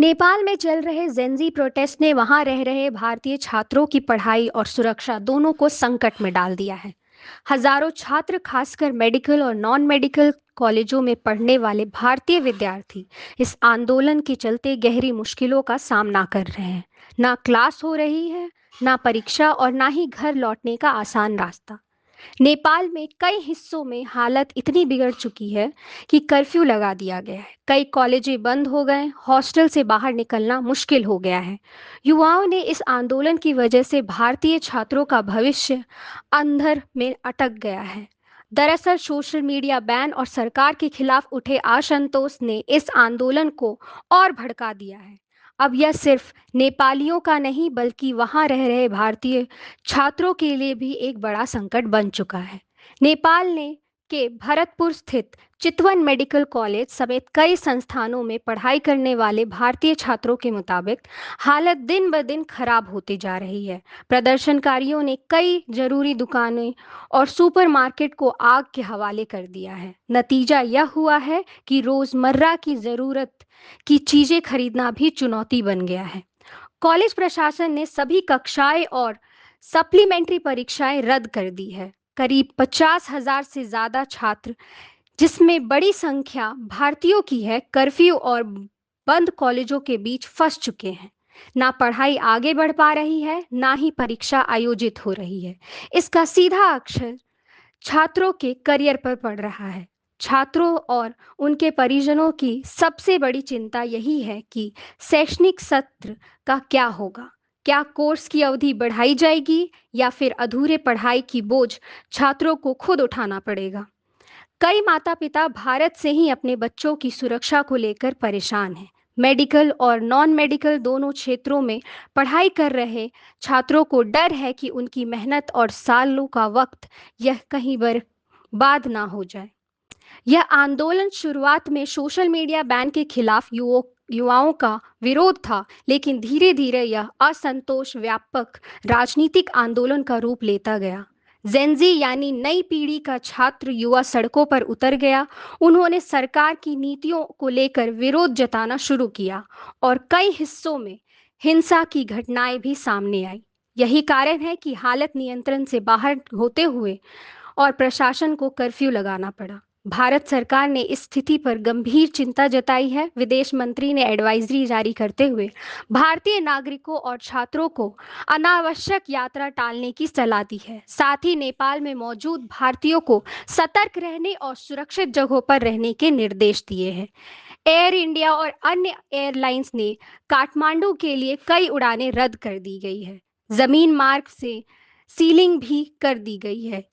नेपाल में चल रहे जेनजी प्रोटेस्ट ने वहां रह रहे भारतीय छात्रों की पढ़ाई और सुरक्षा दोनों को संकट में डाल दिया है। हजारों छात्र, खासकर मेडिकल और नॉन मेडिकल कॉलेजों में पढ़ने वाले भारतीय विद्यार्थी, इस आंदोलन के चलते गहरी मुश्किलों का सामना कर रहे हैं। ना क्लास हो रही है, ना परीक्षा और ना ही घर लौटने का आसान रास्ता। नेपाल में कई हिस्सों में हालत इतनी बिगड़ चुकी है कि कर्फ्यू लगा दिया गया है। कई कॉलेजें बंद हो गए, हॉस्टल से बाहर निकलना मुश्किल हो गया है। युवाओं ने इस आंदोलन की वजह से भारतीय छात्रों का भविष्य अंधर में अटक गया है। दरअसल सोशल मीडिया बैन और सरकार के खिलाफ उठे असंतोष ने इस आंदोलन को और भड़का दिया है। अब यह सिर्फ नेपालियों का नहीं बल्कि वहां रह रहे भारतीय छात्रों के लिए भी एक बड़ा संकट बन चुका है। नेपाल ने के भरतपुर स्थित चितवन मेडिकल कॉलेज समेत कई संस्थानों में पढ़ाई करने वाले भारतीय छात्रों के मुताबिक हालत दिन ब दिन खराब होती जा रही है। प्रदर्शनकारियों ने कई जरूरी दुकानें और सुपरमार्केट को आग के हवाले कर दिया है। नतीजा यह हुआ है कि रोजमर्रा की जरूरत की चीजें खरीदना भी चुनौती बन गया है। कॉलेज प्रशासन ने सभी कक्षाएं और सप्लीमेंट्री परीक्षाएं रद्द कर दी है। करीब 50,000 से ज्यादा छात्र, जिसमें बड़ी संख्या भारतीयों की है, कर्फ्यू और बंद कॉलेजों के बीच फंस चुके हैं। ना पढ़ाई आगे बढ़ पा रही है, ना ही परीक्षा आयोजित हो रही है। इसका सीधा अक्षर छात्रों के करियर पर पड़ रहा है। छात्रों और उनके परिजनों की सबसे बड़ी चिंता यही है कि शैक्षणिक सत्र का क्या होगा। क्या कोर्स की अवधि बढ़ाई जाएगी या फिर अधूरे पढ़ाई की बोझ छात्रों को खुद उठाना पड़ेगा। कई माता-पिता भारत से ही अपने बच्चों की सुरक्षा को लेकर परेशान हैं। मेडिकल और नॉन मेडिकल दोनों क्षेत्रों में पढ़ाई कर रहे छात्रों को डर है कि उनकी मेहनत और सालों का वक्त यह कहीं बर्बाद ना हो जाए। यह आंदोलन शुरुआत में सोशल मीडिया बैन के खिलाफ युवाओं का विरोध था, लेकिन धीरे-धीरे यह असंतोष व्यापक राजनीतिक आंदोलन का रूप लेता गया। जेनजी यानी नई पीढ़ी का छात्र युवा सड़कों पर उतर गया। उन्होंने सरकार की नीतियों को लेकर विरोध जताना शुरू किया और कई हिस्सों में हिंसा की घटनाएं भी सामने आई। यही कारण है कि हालत नियंत्रण से बाहर होते हुए और प्रशासन को कर्फ्यू लगाना पड़ा। भारत सरकार ने इस स्थिति पर गंभीर चिंता जताई है। विदेश मंत्री ने एडवाइजरी जारी करते हुए भारतीय नागरिकों और छात्रों को अनावश्यक यात्रा टालने की सलाह दी है। साथ ही नेपाल में मौजूद भारतीयों को सतर्क रहने और सुरक्षित जगहों पर रहने के निर्देश दिए हैं। एयर इंडिया और अन्य एयरलाइंस ने काठमांडू के लिए कई उड़ानें रद्द कर दी गई है। जमीन मार्ग से सीलिंग भी कर दी गई है।